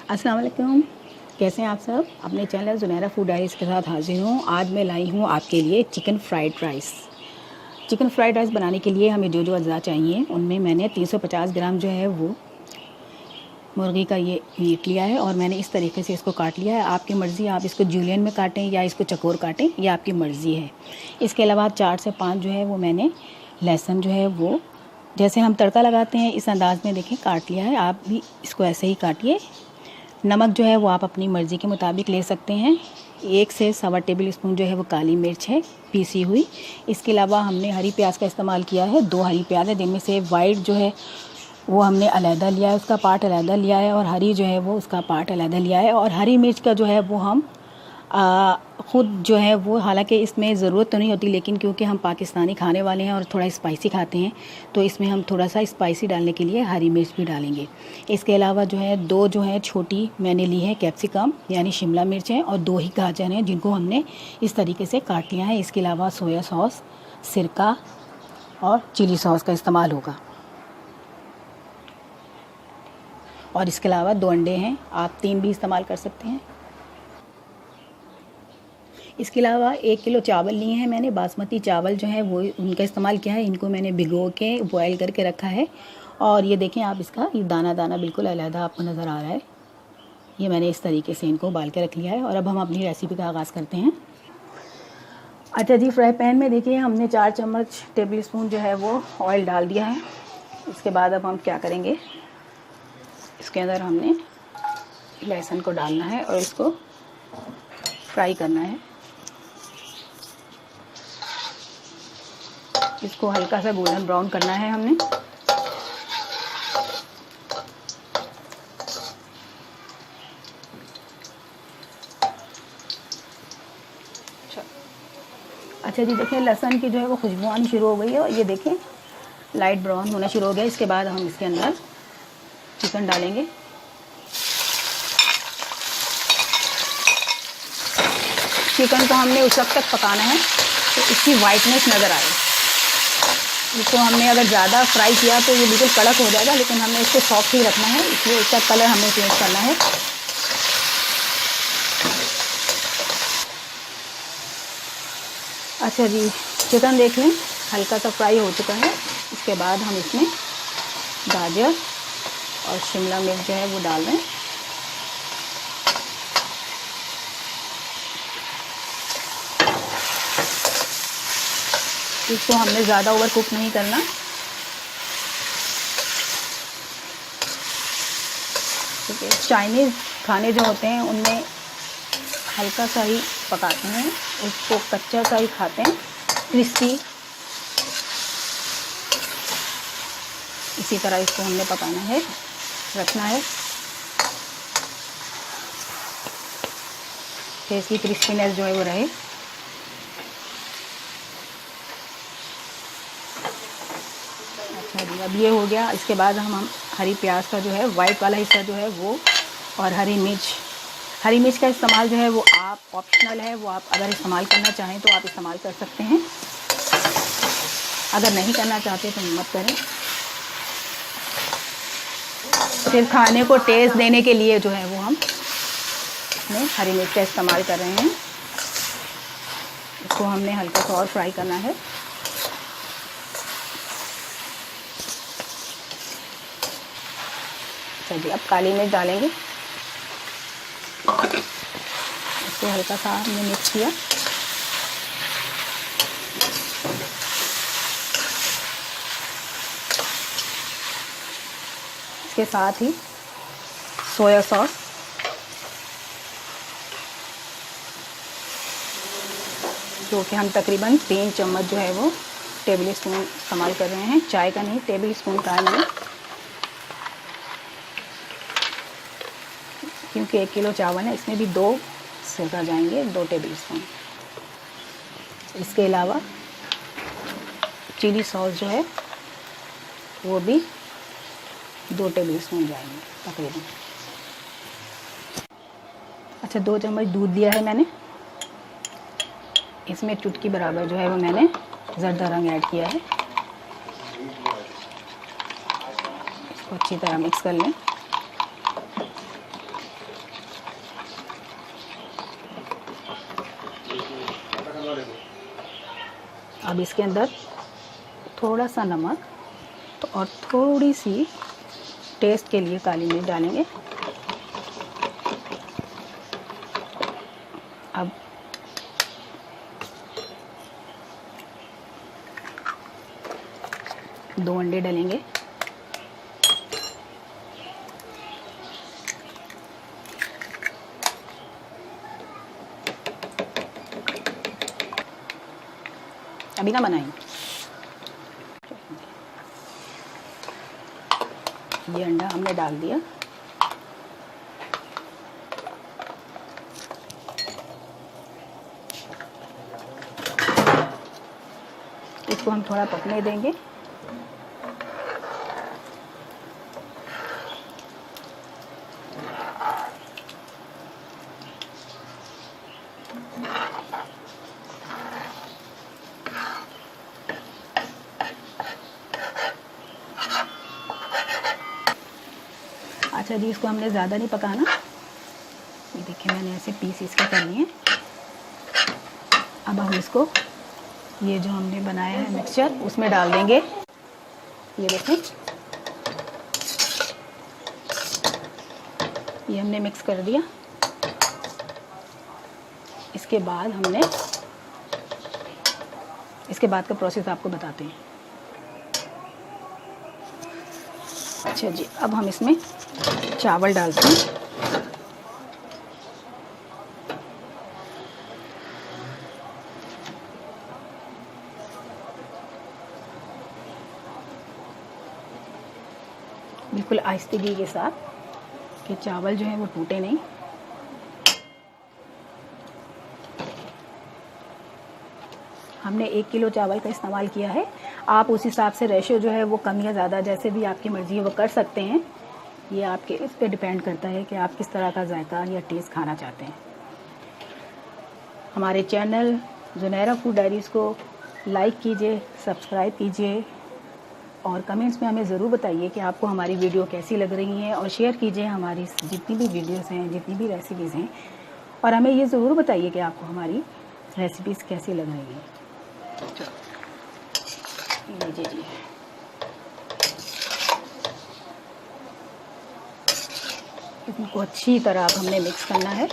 अस्सलाम वालेकुम। कैसे हैं आप सब? अपने चैनल ज़ुनैरा फूड डायरीज़ के साथ हाजिर हूँ। आज मैं लाई हूँ आपके लिए chicken fried rice. Chicken fried rice बनाने के लिए हमें जो अज़्ज़ा चाहिए उनमें मैंने 350 ग्राम जो है वो मुर्गी का ये मीट लिया है और मैंने इस तरीके से इसको काट लिया है। आपकी मर्ज़ी, आप इसको जूलियन में काटें या इसको चकोर काटें, यह आपकी मर्ज़ी है। इसके अलावा 4 से 5 जो है वो मैंने लहसुन जो है वो जैसे हम तड़का लगाते हैं इस अंदाज़ में देखें काट लिया है। आप भी इसको ऐसे ही काटिए। नमक जो है वो आप अपनी मर्ज़ी के मुताबिक ले सकते हैं। 1 से सवा टेबल स्पून जो है वो काली मिर्च है पीसी हुई। इसके अलावा हमने हरी प्याज का इस्तेमाल किया है। 2 हरी प्याज है जिनमें से वाइट जो है वो हमने अलहदा लिया है, उसका पार्ट अलहदा लिया है, और हरी जो है वो उसका पार्ट अलहदा लिया है। और हरी मिर्च का जो है वो हम ख़ुद जो है वो, हालांकि इसमें ज़रूरत तो नहीं होती, लेकिन क्योंकि हम पाकिस्तानी खाने वाले हैं और थोड़ा स्पाइसी खाते हैं तो इसमें हम थोड़ा सा स्पाइसी डालने के लिए हरी मिर्च भी डालेंगे। इसके अलावा जो है 2 जो है छोटी मैंने ली है कैप्सिकम यानी शिमला मिर्च है, और 2 ही गाजर हैं जिनको हमने इस तरीके से काट लिया है। इसके अलावा सोया सॉस, सिरका और चिली सॉस का इस्तेमाल होगा। और इसके अलावा 2 अंडे हैं, आप 3 भी इस्तेमाल कर सकते हैं। इसके अलावा 1 किलो चावल लिए हैं मैंने, बासमती चावल जो है वो उनका इस्तेमाल किया है। इनको मैंने भिगो के बॉयल करके रखा है। और ये देखें आप, इसका ये दाना दाना बिल्कुल अलहदा आपको नज़र आ रहा है। ये मैंने इस तरीके से इनको उबाल के रख लिया है। और अब हम अपनी रेसिपी का आगाज़ करते हैं। अच्छा जी, फ्राई पैन में देखिए हमने 4 चम्मच टेबल स्पून जो है वो ऑयल डाल दिया है। इसके बाद अब हम क्या करेंगे, इसके अंदर हमने लहसुन को डालना है और इसको फ्राई करना है। इसको हल्का सा गोल्डन ब्राउन करना है हमने। अच्छा जी, देखिए लहसुन की जो है वो खुशबू आनी शुरू हो गई है और ये देखें लाइट ब्राउन होना शुरू हो गया। इसके बाद हम इसके अंदर चिकन डालेंगे। चिकन को हमने उस वक्त तक पकाना है तो इसकी वाइटनेस नज़र आए। इसको हमने अगर ज़्यादा फ्राई किया तो ये बिल्कुल कड़क हो जाएगा, लेकिन हमें इसको सॉफ्ट ही रखना है, इसलिए इसका कलर हमें चेंज करना है। अच्छा जी, चिकन देख लें हल्का सा फ्राई हो चुका है। इसके बाद हम इसमें गाजर और शिमला मिर्च जो है वो डाल दें। इसको हमने ज़्यादा ओवर कुक नहीं करना। ठीक है, चाइनीज़ खाने जो होते हैं उनमें हल्का सा ही पकाते हैं, उसको कच्चा सा ही खाते हैं, क्रिस्पी। इसी तरह इसको हमने पकाना है, रखना है कि इसकी क्रिस्पीनेस जो है वो रहे। अच्छा जी, अब ये हो गया। इसके बाद हम हरी प्याज का जो है वाइट वाला हिस्सा जो है वो, और हरी मिर्च का इस्तेमाल जो है वो आप ऑप्शनल है, वो आप अगर इस्तेमाल करना चाहें तो आप इस्तेमाल कर सकते हैं, अगर नहीं करना चाहते तो मत करें। सिर्फ खाने को टेस्ट देने के लिए जो है वो हम हरी मिर्च का इस्तेमाल कर रहे हैं। इसको हमने हल्का सा और फ्राई करना है। अच्छा जी, अब काली मिर्च डालेंगे। इसको हल्का सा हमने मिक्स किया। इसके साथ ही सोया सॉस, जो कि हम तकरीबन 3 चम्मच जो है वो टेबल स्पून इस्तेमाल कर रहे हैं। चाय का नहीं, टेबल स्पून का है, क्योंकि 1 किलो चावल है, इसमें भी 2 सिरका जाएंगे, 2 टेबल स्पून। इसके अलावा चिली सॉस जो है वो भी 2 टेबल स्पून जाएंगे तकरीबन। अच्छा, 2 चम्मच दूध दिया है मैंने। इसमें चुटकी बराबर जो है वो मैंने ज़रदा रंग ऐड किया है। इसको अच्छी तरह मिक्स कर लें। अब इसके अंदर थोड़ा सा नमक तो और थोड़ी सी टेस्ट के लिए काली मिर्च डालेंगे। अब दो अंडे डालेंगे। अभी ना बनाएं। ये अंडा हमने डाल दिया। इसको हम थोड़ा पकने देंगे। अच्छा जी, इसको हमने ज़्यादा नहीं पकाना। ये देखिए मैंने ऐसे पीस इसके कर लिए। अब हम इसको ये जो हमने बनाया है मिक्सचर उसमें डाल देंगे। ये देखें, ये हमने मिक्स कर दिया। इसके बाद का प्रोसेस आपको बताते हैं। अच्छा जी, अब हम इसमें चावल डालते हैं। बिल्कुल आहिस्तेगी के साथ कि चावल जो है वो टूटे नहीं। हमने 1 किलो चावल का इस्तेमाल किया है। आप उस हिसाब से रेशियो जो है वो कम या ज़्यादा जैसे भी आपकी मर्ज़ी है वो कर सकते हैं। ये आपके इस पे डिपेंड करता है कि आप किस तरह का जायका या टेस्ट खाना चाहते हैं। हमारे चैनल जुनैरा फूड डायरीज़ को लाइक कीजिए, सब्सक्राइब कीजिए और कमेंट्स में हमें ज़रूर बताइए कि आपको हमारी वीडियो कैसी लग रही है और शेयर कीजिए हमारी जितनी भी वीडियोस हैं, जितनी भी रेसिपीज़ हैं, और हमें ये ज़रूर बताइए कि आपको हमारी रेसिपीज़ कैसी लग रही हैं। लीजिए जी, इनको अच्छी तरह हमने मिक्स करना है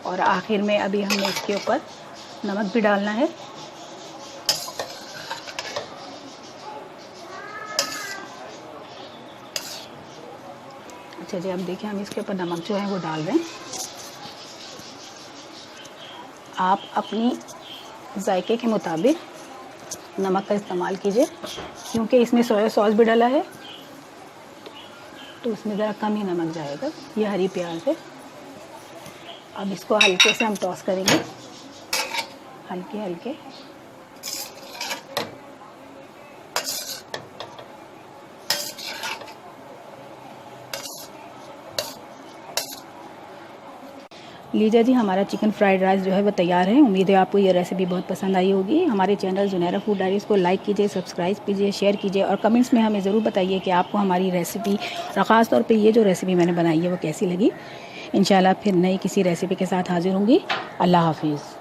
और आखिर में अभी हमें इसके ऊपर नमक भी डालना है। अच्छा जी, अब देखिए हम इसके ऊपर नमक जो है वो डाल रहे हैं। आप अपनी जायके के मुताबिक नमक का इस्तेमाल कीजिए, क्योंकि इसमें सोया सॉस भी डाला है तो उसमें ज़रा कम ही नमक जाएगा। ये हरी प्याज है। अब इसको हल्के से हम टॉस करेंगे, हल्के हल्के। लीजिए जी, हमारा चिकन फ्राइड राइस जो है वो तैयार है। उम्मीद है आपको ये रेसिपी बहुत पसंद आई होगी। हमारे चैनल जुनैरा फूड डायरीज़ को लाइक कीजिए, सब्सक्राइब कीजिए, शेयर कीजिए और कमेंट्स में हमें ज़रूर बताइए कि आपको हमारी रेसिपी और ख़ास तौर पे ये जो रेसिपी मैंने बनाई है वो कैसी लगी। इंशाल्लाह फिर नई किसी रेसिपी के साथ हाज़िर होंगी। अल्लाह हाफिज़।